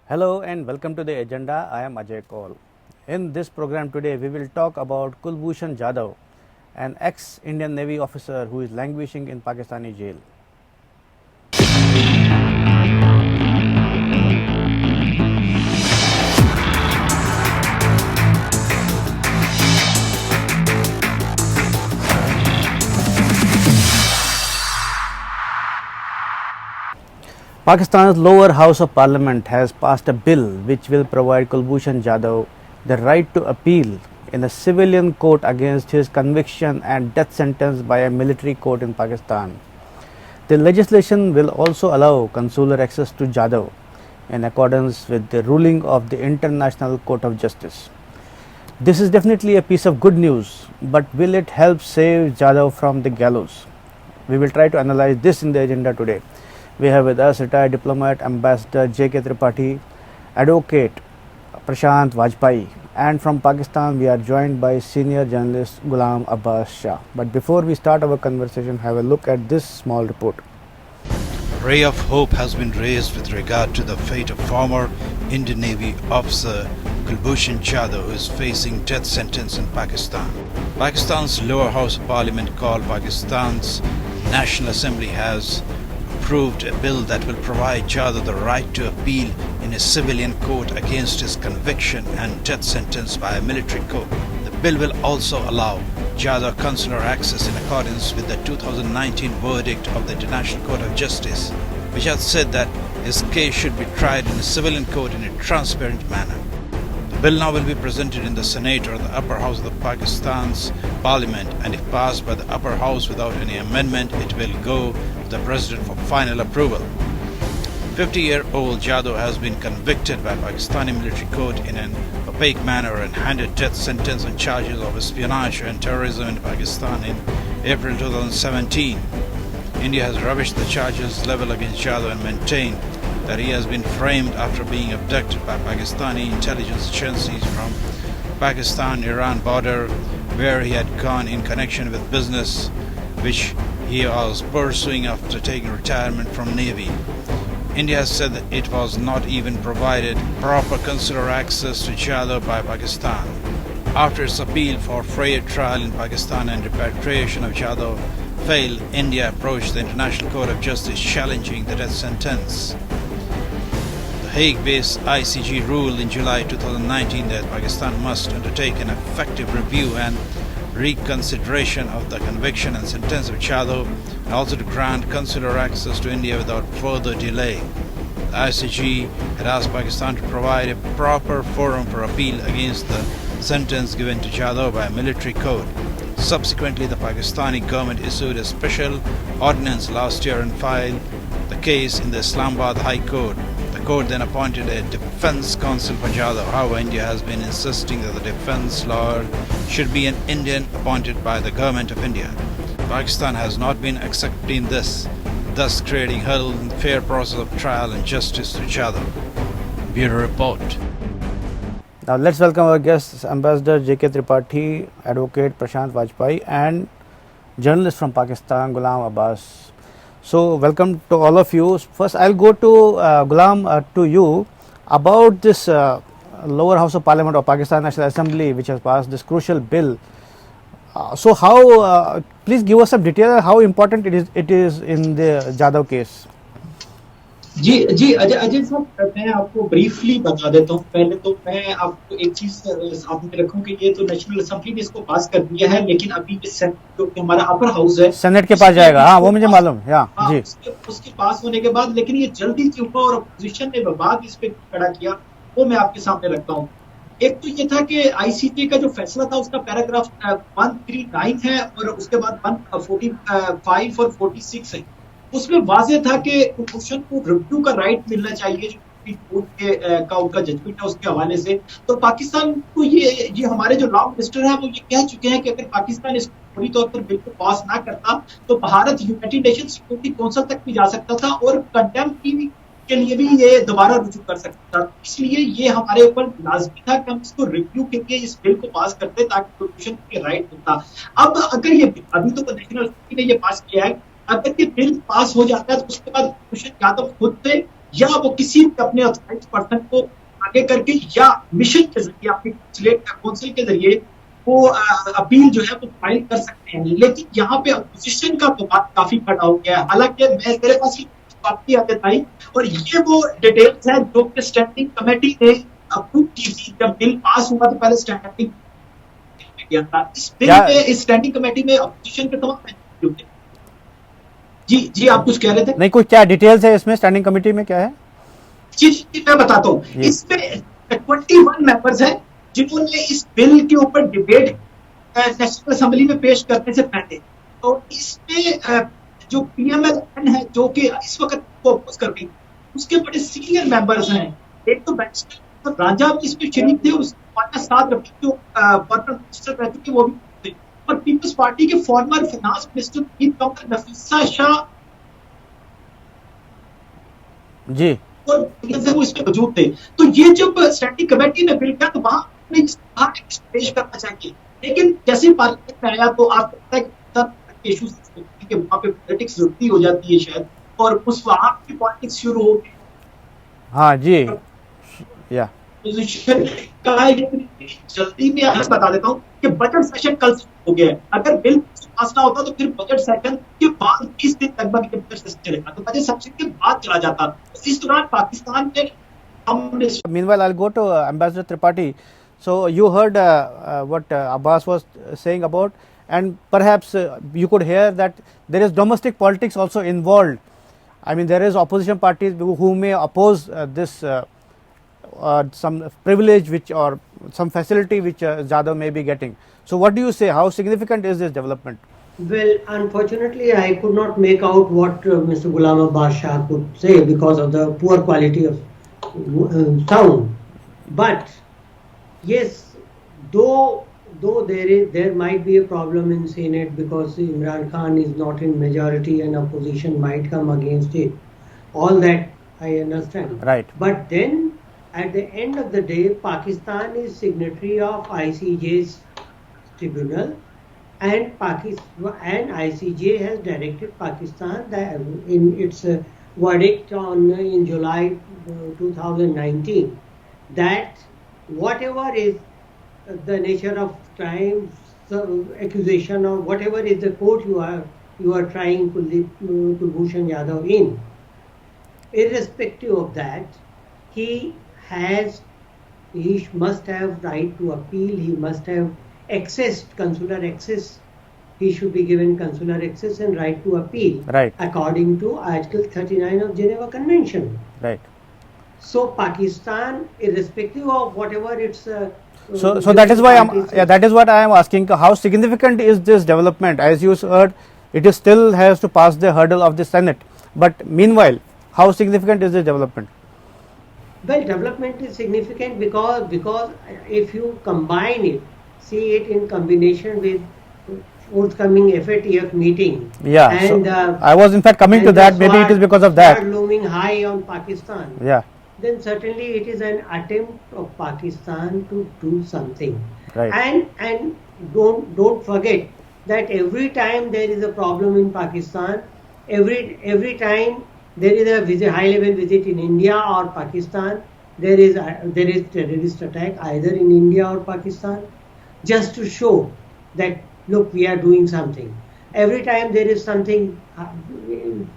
Hello and welcome to the agenda. I am Ajay Kaul. In this program today, we will talk about Kulbhushan Jadhav, an ex-Indian Navy officer who is languishing in Pakistani jail. Pakistan's lower house of parliament has passed a bill which will provide Kulbhushan Jadhav the right to appeal in a civilian court against his conviction and death sentence by a military court in Pakistan. The legislation will also allow consular access to Jadhav in accordance with the ruling of the International Court of Justice. This is definitely a piece of good news, but will it help save Jadhav from the gallows? We will try to analyze this in the agenda today. We have with us retired diplomat Ambassador J.K. Tripathi, Advocate Prashant Vajpayee, and from Pakistan we are joined by senior journalist Ghulam Abbas Shah. But before we start our conversation, have a look at this small report. A ray of hope has been raised with regard to the fate of former Indian Navy officer Kulbhushan Jadhav, who is facing death sentence in Pakistan. Pakistan's lower house of parliament, called Pakistan's National Assembly, has approved a bill that will provide Jadhav the right to appeal in a civilian court against his conviction and death sentence by a military court. The bill will also allow Jadhav consular access in accordance with the 2019 verdict of the International Court of Justice, which has said that his case should be tried in a civilian court in a transparent manner. The bill now will be presented in the Senate or the upper house of the Pakistan's parliament, and if passed by the upper house without any amendment, it will go to the president for final approval. 50-year-old Jadhav has been convicted by Pakistani military court in an opaque manner and handed death sentence on charges of espionage and terrorism in Pakistan in April 2017. India has rubbished the charges leveled against Jadhav and maintained that he has been framed after being abducted by Pakistani intelligence agencies from Pakistan-Iran border, where he had gone in connection with business which he was pursuing after taking retirement from Navy. India has said that it was not even provided proper consular access to Jadhav by Pakistan. After its appeal for fair trial in Pakistan and repatriation of Jadhav failed, India approached the International Court of Justice challenging the death sentence. The Hague-based ICJ ruled in July 2019 that Pakistan must undertake an effective review and reconsideration of the conviction and sentence of Jadhav, and also to grant consular access to India without further delay. The ICJ had asked Pakistan to provide a proper forum for appeal against the sentence given to Jadhav by a military court. Subsequently, the Pakistani government issued a special ordinance last year and filed the case in the Islamabad High Court. The court then appointed a defense counsel for Jadhav. However, India has been insisting that the defense lawyer should be an Indian appointed by the government of India. Pakistan has not been accepting this, thus creating hurdle in the fair process of trial and justice to Jadhav. Bureau Report. Now let's welcome our guests, Ambassador J.K. Tripathi, Advocate Prashant Vajpayee, and journalist from Pakistan, Ghulam Abbas. So welcome to all of you. First I'll go to Ghulam, to you about this lower house of parliament of Pakistan National Assembly, which has passed this crucial bill. So how, please give us some detail how important it is in the Jadhav case. जी जी अजय साहब, मैं आपको briefly बता देता हूँ। पहले तो मैं आपको एक चीज सामने रखूं कि ये तो नेशनल असेंबली ने इसको पास कर दिया है, लेकिन अभी जो हमारा अपर हाउस है सेनेट के पास जाएगा। हाँ, वो मुझे मालूम है। हाँ, जी। उसके पास होने के बाद, लेकिन ये जल्दी क्यों हुआ और अपोजिशन ने विवाद इस पे खड़ा किया, वो मैं आपके सामने रखता हूँ। एक तो ये था कि आईसीजे का जो फैसला था उसका पैराग्राफ 139 है और उसके बाद 145 और 46 है। उसमें वाजे था कि कुलभूषण को रिव्यू का राइट मिलना चाहिए, जो कोर्ट के का उनका जजमेंट है उसके हवाले से। तो पाकिस्तान को ये हमारे जो लॉ मिनिस्टर है वो ये कह चुके हैं कि अगर पाकिस्तान इसको पूरी तौर पर बिल को पास ना करता तो Bharat United nation security council तक भी जा सकता था और कंटेम्प्ट के लिए भी ये दोबारा रुजू कर सकता था। इसलिए ये हमारे ऊपर लाजमी था कि हम इसको रिव्यू के लिए इस बिल को पास करते ताकि कुलभूषण के राइट मिलता। अब अगर ये अभी तो नेशनल असेंबली ने ये पास किया है, अगर ये बिल पास हो जाता है तो उसके बाद कुलभूषण यादव खुद से या वो किसी भी अपने ऑथराइज्ड पर्सन को आगे करके या मिशन के जरिए अपनी काउंसिल के जरिए वो अपील जो है वो फाइल कर सकते हैं। लेकिन यहाँ पे अपोजिशन का तो बात काफी खड़ा हो गया है। हालांकि मेरे पास आपकी आदत आई और ये वो डिटेल्स है जो कि स्टैंडिंग कमेटी ने अप्रूव की थी। जब बिल पास हुआ तो पहले स्टैंडिंग किया था। इस बिल में, इस स्टैंडिंग कमेटी में अपोजिशन के तमाम जी आप कुछ कह रहे थे? नहीं, कुछ क्या डिटेल्स है इसमें, स्टैंडिंग कमेटी में क्या है? जी मैं बताता हूँ। इसमें 21 मेंबर्स हैं जिन्होंने इस बिल के ऊपर डिबेट नेशनल असेंबली में पेश करने से पहले, तो इसमें जो PMLN है जो कि इस वक्त को अपोज कर रही है, उसके बड़े सीनियर मेंबर्स हैं। एक तो बैरिस्टर राजा भी इसमें शरीक थे, उसके साथ रफीक जो फॉर्मर मिनिस्टर रह चुके वो भी थे, और पीपल्स पार्टी के former finance minister doctor Nafisa Shah ji और वो इसमें मौजूद थे। तो ये जब स्टैंडिंग कमेटी ने बिल किया तो वहां पेश करना चाहिए, लेकिन जैसे पार्लियामेंट में आया तो आपको पता है कि इश्यूज के वहां पे पॉलिटिक्स जरूरी हो जाती है शायद, और उस वहां की पॉलिटिक्स शुरू हो गई। हाँ जी, या पोजीशन का जल्दी में आज बता देता हूँ कि बजट सेशन कल हो गया है। अगर बिल पास ना होता तो फिर बजट सेशन के बाद 20 दिन लगभग बजट सेशन चलेगा, तो बजट सेशन के बाद चला जाता। तो इस दौरान पाकिस्तान में Meanwhile, I'll go to Ambassador Tripathi. So you heard what Abbas was saying about, and perhaps you could hear that there is domestic politics also involved. I mean, there is opposition parties who may oppose this some privilege which or some facility which Jadhav may be getting. So what do you say? How significant is this development? Well, unfortunately, I could not make out what Mr. Ghulam Abbas Shah could say because of the poor quality of sound. But yes, though there might be a problem in Senate because Imran Khan is not in majority and opposition might come against it. All that I understand. Right. But then at the end of the day, Pakistan is signatory of ICJ's tribunal, and ICJ has directed Pakistan that in its verdict in July 2019 that whatever is the nature of crime, accusation, or whatever is the court you are trying Kulbhushan Yadav in, irrespective of that, he must have right to appeal. He must have consular access. He should be given consular access and right to appeal, right, according to Article 39 of Geneva Convention. Right. So Pakistan, irrespective of whatever its so that is why that is what I am asking. How significant is this development? As you heard, it still has to pass the hurdle of the Senate. But meanwhile, how significant is this development? Well, development is significant because if you combine it, see it in combination with forthcoming FATF meeting. Yeah, and so I was in fact coming to that. Maybe it is because of that. Looming high on Pakistan. Yeah. Then certainly it is an attempt of Pakistan to do something. Right. And don't forget that every time there is a problem in Pakistan, every time there is a high level visit in India or Pakistan, there is terrorist attack either in India or Pakistan, just to show that look, we are doing something. Every time there is something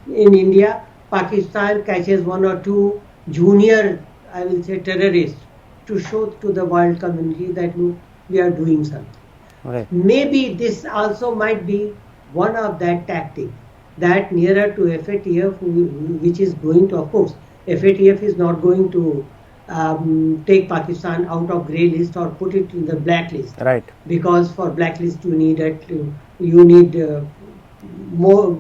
in India, Pakistan catches one or two junior, I will say, terrorists to show to the world community that look, we are doing something. Right. Maybe this also might be one of that tactic that nearer to FATF, which is going to, of course, FATF is not going to take Pakistan out of grey list or put it in the blacklist. Right. Because for blacklist you need more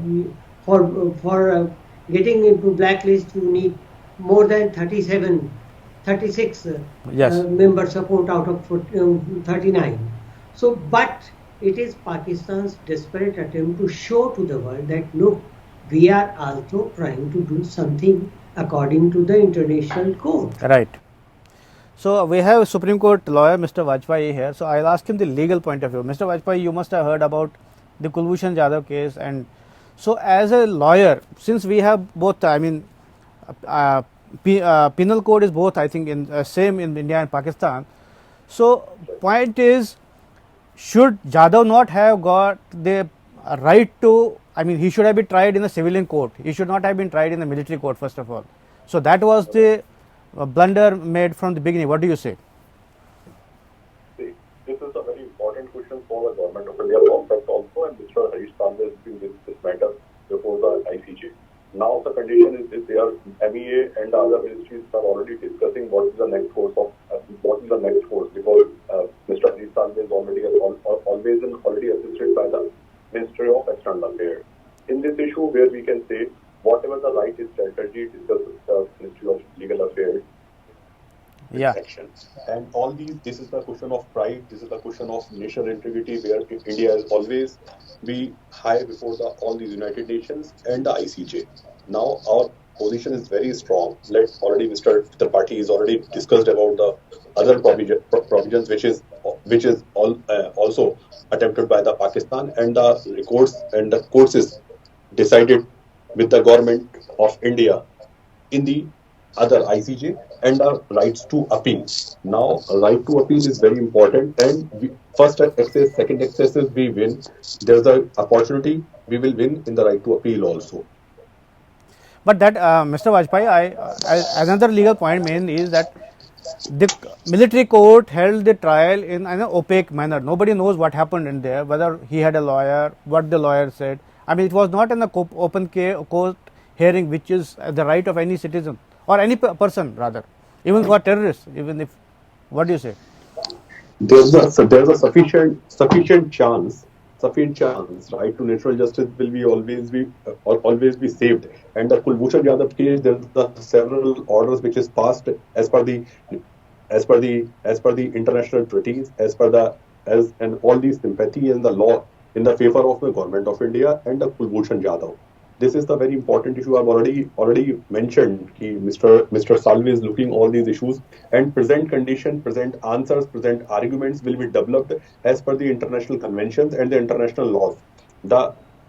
for getting into blacklist you need more than 36 yes. member support out of 39. So, but it is Pakistan's desperate attempt to show to the world that look, we are also trying to do something according to the international code. Right. So we have Supreme Court lawyer Mr. Vajpayee here. So I'll ask him the legal point of view. Mr. Vajpayee, you must have heard about the Kulbhushan Jadhav case, and so as a lawyer, since we have both, I mean, penal code is both, I think, in same in India and Pakistan. So point is, should Jadhav not have got the right to, I mean, he should have been tried in a civilian court. He should not have been tried in the military court, first of all. So that was the blunder made from the beginning. What do you say? See, this is a very important question for the government of India concept also, and Mr. Harish Sandhu has been this matter before the ICJ. Now the condition is this: their MEA and the other ministries are already discussing what is the next course because Mr. Harish Sandhu is already assisted by the Ministry of External Affairs. In this issue, where we can say whatever the right strategy discussed with the Ministry of Legal Affairs. Yeah. Actions. And all these, this is the question of pride, this is the question of national integrity, where India has always be high before all these United Nations and the ICJ. Now our position is very strong. Already Mr. Tripathi is already discussed about the other provisions which is also attempted by the Pakistan, and the courts is decided with the government of India in the other ICJ, and the rights to appeal. Now, right to appeal is very important, and first access, second access is we win. There's an opportunity we will win in the right to appeal also. But that, Mr. Vajpayee, another legal point main is that the military court held the trial in an opaque manner. Nobody knows what happened in there, whether he had a lawyer, what the lawyer said. I mean, it was not in an open court hearing, which is the right of any citizen or any person, rather, even for terrorists. Even if, what do you say? There's a sufficient chance. Right to natural justice will be always be saved. And the Kulbhushan Yadav case, there's several orders which is passed as per the international treaties, and all these sympathy and the law in the favor of the government of India and the Kulbhushan Yadav. This is the very important issue I've already mentioned. Mr. Salvi is looking all these issues, and present condition, present answers, present arguments will be developed as per the international conventions and the international laws.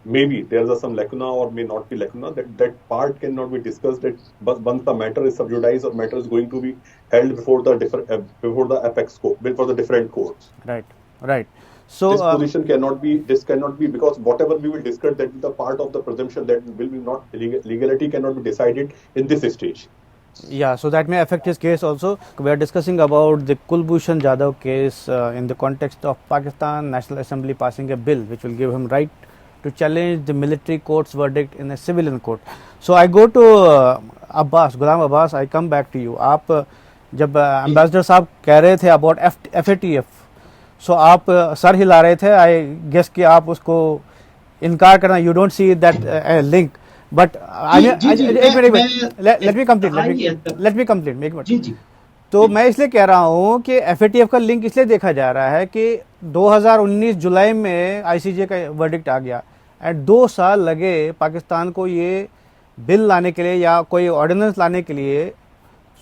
Maybe there is some lacuna or may not be lacuna. That part cannot be discussed. But once the matter is sub judice or matter is going to be held before the apex court, before the different courts. Right. So this position cannot be because whatever we will discuss, that is the part of the presumption that will be not legality cannot be decided in this stage. Yeah, so that may affect his case also. We are discussing about the Kulbhushan Jadhav case in the context of Pakistan National Assembly passing a bill which will give him right to challenge the military court's verdict in a civilian court. So I go to Ghulam Abbas, I come back to you. आप जब ambassador साहब कह रहे थे about FATF, सो आप sir हिला रहे थे. आई गेस कि आप उसको इनकार करना, you don't see that link, but let me complete. तो मैं इसलिए कह रहा हूँ कि FATF का लिंक इसलिए देखा जा रहा है कि 2019 जुलाई में ICJ का वर्डिक्ट आ गया, एंड 2 साल लगे पाकिस्तान को ये बिल लाने के लिए या कोई ऑर्डिनेंस लाने के लिए,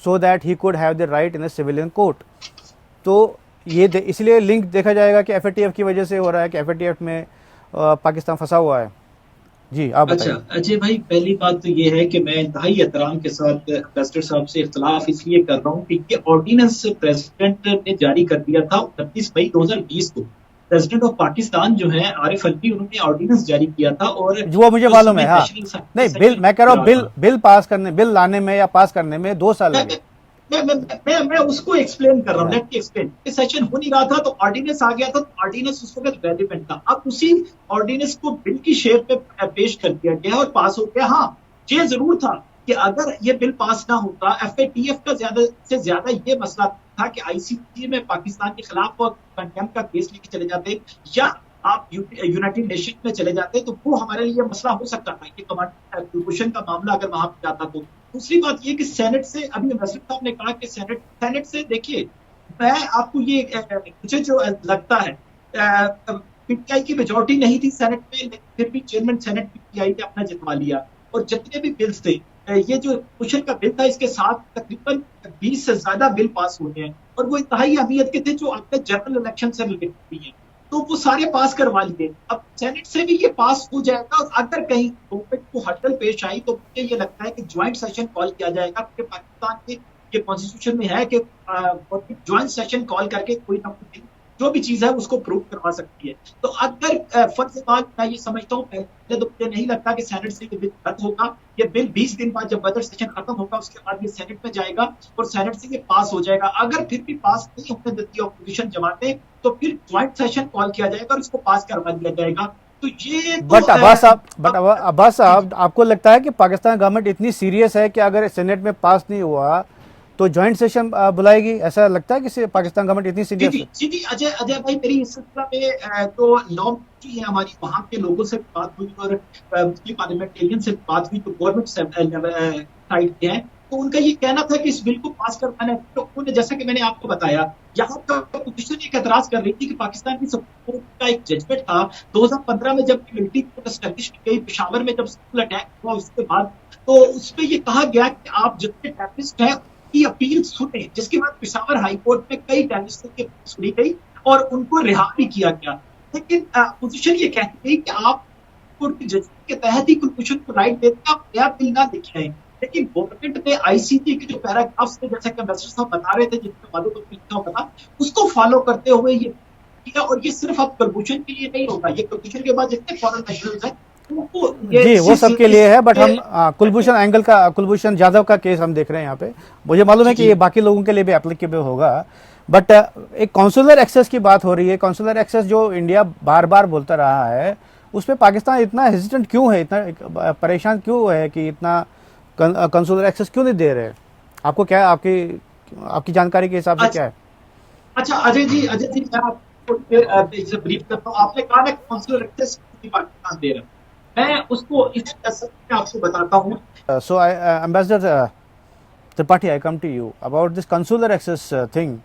so that he could have the right in a civilian court. तो ये इसलिए लिंक देखा जाएगा कि FATF की वजह से हो रहा है कि FATF में पाकिस्तान फंसा हुआ है. जी आप बताइए. अच्छा अजय भाई, पहली बात तो ये है कि मैं इंतहाई एहतराम के साथ एम्बेसडर साहब से इख्तलाफ इसलिए कर रहा हूँ कि ये ऑर्डिनेंस प्रेसिडेंट ने जारी कर दिया था 29 मई 2020 को. प्रेसिडेंट ऑफ पाकिस्तान जो है आरिफ अलवी, उन्होंने ऑर्डिनेंस जारी किया था, और वो मुझे मालूम है. हाँ नहीं, बिल मैं कह रहा हूँ, बिल लाने में या पास करने में 2 साल लगे. मैं उसको एक्सप्लेन कर रहा हूँ. Let me explain. सेशन हो नहीं रहा था तो ऑर्डिनेंस आ गया था, तो ऑर्डिनेंस उस वक्त रेलिवेंट था. अब उसी ऑर्डिनेंस को बिल की शेप में पेश कर दिया गया और पास हो गया. हाँ, ये जरूर था कि अगर ये बिल पास ना होता, FATF का ज्यादा से ज्यादा ये मसला था कि ICJ में पाकिस्तान के खिलाफ कंटेम्प्ट का केस लेके चले जाते, या आप यूनाइटेड नेशन में चले जाते, तो वो हमारे लिए मसला हो सकता था कि कुलभूषण का मामला अगर वहां पर जाता. तो दूसरी बात ये कि सेनेट से, अभी एम्बेसडर साहब ने कहा कि सेनेट से, देखिए मैं आपको ये मुझे जो लगता है, PTI की मेजोरिटी नहीं थी सेनेट में, लेकिन फिर भी चेयरमैन सेनेट PTI ने अपना जितवा लिया, और जितने भी बिल्स थे, ये जो कुलभूषण का बिल था, इसके साथ तकरीबन 20 से ज्यादा बिल पास हुए हैं, और वो इंतहाई अहमियत के थे जो आपके जनरल इलेक्शन से रिलेटेड भी हैं. तो वो सारे पास करवा लिए। अब सेनेट से भी ये पास हो जाएगा, और अगर कहीं गवर्नमेंट को हड़बड़ पेश आई तो मुझे ये लगता है कि ज्वाइंट सेशन कॉल किया जाएगा, क्योंकि पाकिस्तान के ये कॉन्स्टिट्यूशन में है कि ज्वाइंट सेशन कॉल करके कोई ना कोई जो भी चीज है उसको प्रूव करवा सकती है। तो अगर फर्ज मैं ये समझता हूँ, पहले तो मुझे नहीं लगता कि सेनेट से ये बिल रद्द होगा। ये बिल 20 दिन बाद जब बजट सेशन खत्म होगा उसके बाद ये सेनेट में जाएगा और सेनेट से ये पास हो जाएगा। अगर फिर भी पास नहीं होने देती ऑपोजिशन जमातें तो फिर ज्वाइंट सेशन कॉल किया जाएगा और इसको पास करवा दिया जाएगा। तो ये बट अब्बास साहब, आपको लगता है कि पाकिस्तान गवर्नमेंट इतनी सीरियस है कि अगर सेनेट में पास नहीं हुआ तो ज्वाइंट सेशन बुलाएगी? ऐसा लगता है कि पाकिस्तान गवर्नमेंट इतनी सीरियस है? जी अजय भाई, मेरी इस सिलसिला में तो लॉ की है, हमारी वहां के लोगों से बात हुई और पार्लियामेंटेरियन से बात हुई, तो गवर्नमेंट साइड के हैं, तो उनका ये कहना था कि इस बिल को पास करवाना है। तो उन्होंने, जैसा कि मैंने आपको बताया, यहाँ का अपोजिशन एक एतराज कर रही थी कि पाकिस्तान की सुप्रीम कोर्ट का एक जजमेंट था 2015 में जब मिलिट्री कोर्ट एस्टेब्लिश की गई पेशावर में, जब स्कूल अटैक हुआ उसके बाद, तो उसमें ये कहा गया कि आप जितने टेररिस्ट हैं की अपील सुने, जिसके बाद पेशावर हाईकोर्ट में कई टेररिस्टों की अपील सुनी गई और उनको रिहा भी किया गया। लेकिन अपोजिशन ये कहती है कि आप कोर्ट के जजमेंट के तहत ही कुलभूषण को राइट देते, आप नया बिल ना लिखे हैं। लेकिन गवर्नमेंट ने आईसीटी के जो पैराग्राफ्स थे, जैसे कि एम्बेसडर साहब बता रहे थे, जिसमें वालों को लिखा होगा, उसको फॉलो करते हुए ये किया। और ये सिर्फ अब कुलभूषण के लिए नहीं होगा, ये कुलभूषण के बाद जितने फॉरेन नेशनल्स हैं जी वो सबके लिए है। बट हम कुलभूषण एंगल का, कुलभूषण जाधव का केस हम देख रहे हैं यहाँ पे, मुझे मालूम है कि ये बाकी लोगों के लिए भी एप्लीकेबल होगा। बट एक कॉन्सुलर एक्सेस की बात हो रही है, कॉन्सुलर एक्सेस जो इंडिया बार बार बोलता रहा है, उस पर पाकिस्तान इतना हेजिटेंट क्यों है, इतना परेशान क्यों है कि इतना कंसुलर एक्सेस क्यों नहीं दे रहे? आपको क्या, आपकी जानकारी के हिसाब से क्या है? अच्छा अजय जी मैं आपको ब्रीफ करता हूँ। आपने कहा ना कंसुलर एक्सेस पाकिस्तान दे रहा है, मैं उसको इस में आपको बताता हूँ। So, Ambassador Tripathi, I come to you about this consular access thing.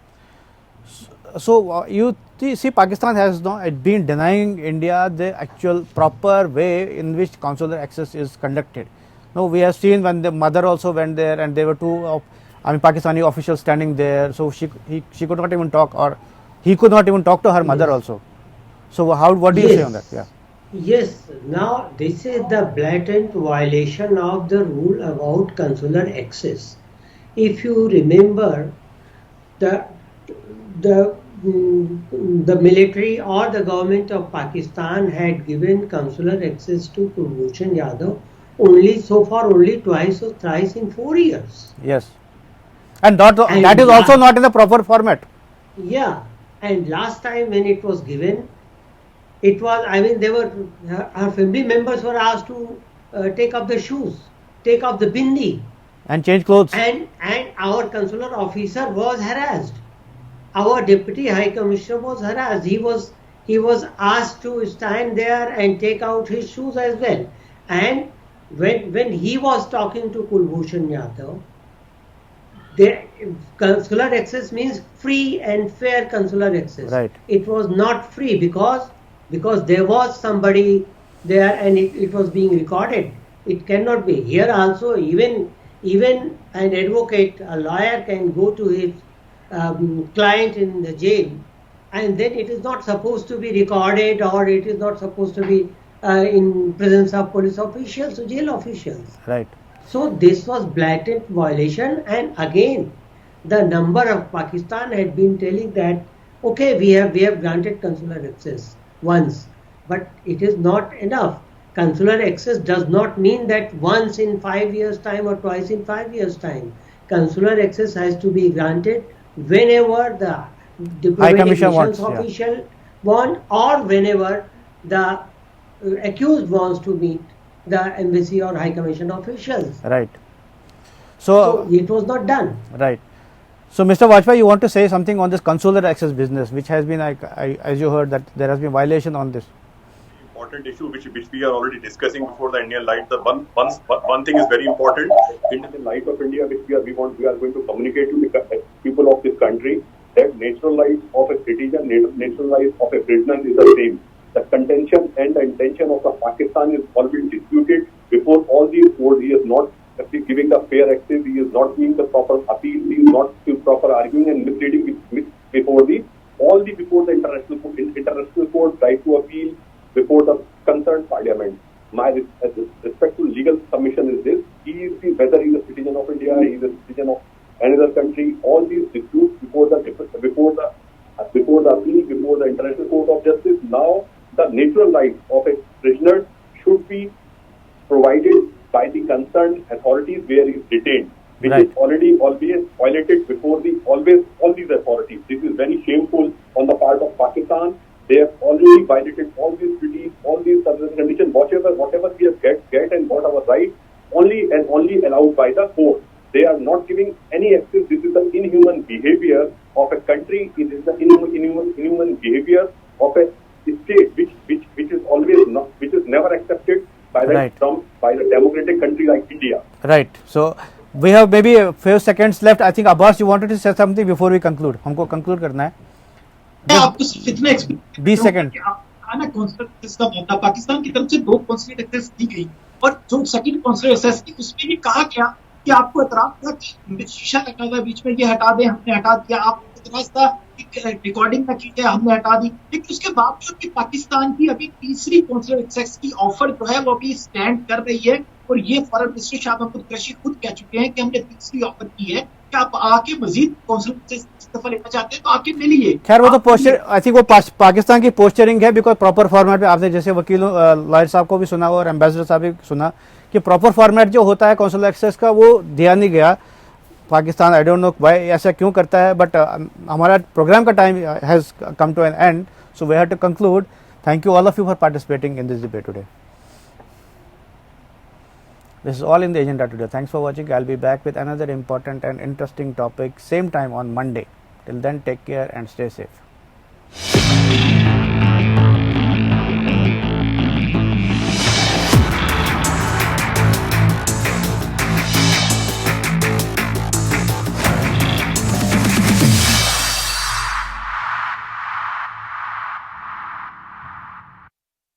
So, you see, Pakistan has not been denying India the actual proper way in which consular access is conducted. No, we have seen when the mother also went there, and there were two, Pakistani officials standing there. So she could not even talk, or he could not even talk to her mother also. So, what do you say on that? Yeah. Yes, now this is the blatant violation of the rule about consular access. If you remember, the military or the government of Pakistan had given consular access to Kulbhushan Yadav only twice or thrice in 4 years. Yes, and that is also not in the proper format. Yeah, and last time when it was given, it was, her family members were asked to take off the shoes, take off the bindi, and change clothes. And our consular officer was harassed. Our deputy high commissioner was harassed. He was asked to stand there and take out his shoes as well. And when he was talking to Kulbhushan Yadav, the consular access means free and fair consular access. Right. It was not free because there was somebody there and it was being recorded. It cannot be. Here also, even an advocate, a lawyer can go to his client in the jail, and then it is not supposed to be recorded, or it is not supposed to be in presence of police officials or jail officials. Right. So this was blatant violation, and again, the number of Pakistan had been telling that, okay, we have granted consular access once, but it is not enough. Consular access does not mean that once in 5 years' time or twice in 5 years' time. Consular access has to be granted whenever the diplomatic relations official want, or whenever the accused wants to meet the embassy or high commission officials. Right. So it was not done. Right. So, Mr. Vajpayee, you want to say something on this consular access business, which has been, as you heard, that there has been violation on this. Important issue which we are already discussing before the Indian light. The one thing is very important in the light of India, which we are going to communicate to the people of this country, that natural life of a citizen, natural life of a prisoner is the same. The contention and the intention of the Pakistan is always disputed before all these courts. He is not giving the fair access. He is not doing the proper appeal. He is not proper arguing and misleading before all all the before the international court, right to appeal before the concerned parliament. My respectful legal submission is this: whether he is a citizen of India, he is a citizen of another country, all these disputes before the appeal before the International Court of Justice. Now the natural rights of a prisoner should be provided by the concerned authorities where he is detained, which Right. is already always violated before all these authorities. This is very shameful on the part of Pakistan. They have already violated all these treaties, all these terms and conditions, whatever we have get and what our right, only allowed by the court. They are not giving any access. This is the inhuman behavior of a country. It is the inhuman behavior of a state which is always not, which is never accepted by the Right. by the democratic country like India. Right. So we have maybe a few seconds left. I think Abbas, you wanted to say something before we conclude. हमको conclude करना है. मैं आपको सिर्फ इतना explain 20 second. आना consulate access का मामला पाकिस्तान की तरफ से 2 कॉन्सुलेट एक्सेस दी गई और जो सेकंड कॉन्सुलेट एक्सेस थी उसमें ये कहा गया कि आपको एतराज था कि शीशा लगा हुआ है बीच में, ये हटा दें, हमने हटा दिया। आपको एतराज था कि रिकॉर्डिंग ना की जाए, हमने हटा दी। लेकिन उसके बावजूद भी पाकिस्तान की अभी तीसरी कॉन्सुलेट एक्सेस की ऑफर जो है वो अभी स्टैंड कर रही है और ये फॉरेन मिनिस्टर शाह महमूद कुरैशी खुद कह चुके हैं कि हमने तीसरी ऑफर की है कि आप आके मजीद कॉन्सुलेट इस्तीफा लेना चाहते हैं तो आके मिलिए। खैर वो तो पोस्टर, आई थिंक वो पाकिस्तान की पोस्टरिंग है, बिकॉज प्रॉपर फॉर्मेट में आपने जैसे वकीलों लॉयर साहब को भी सुना और एम्बेसडर साहब भी सुना कि प्रॉपर फॉर्मेट जो होता है कौंसुलर एक्सेस का वो दिया नहीं गया। Pakistan I don't know why ऐसा क्यों करता है, बट हमारा प्रोग्राम का time has come to an end, so we have to conclude. Thank you all of you for participating in this debate today. This is all in the agenda today. Thanks for watching. I'll be back with another important and interesting topic same time on Monday. Till then, take care and stay safe.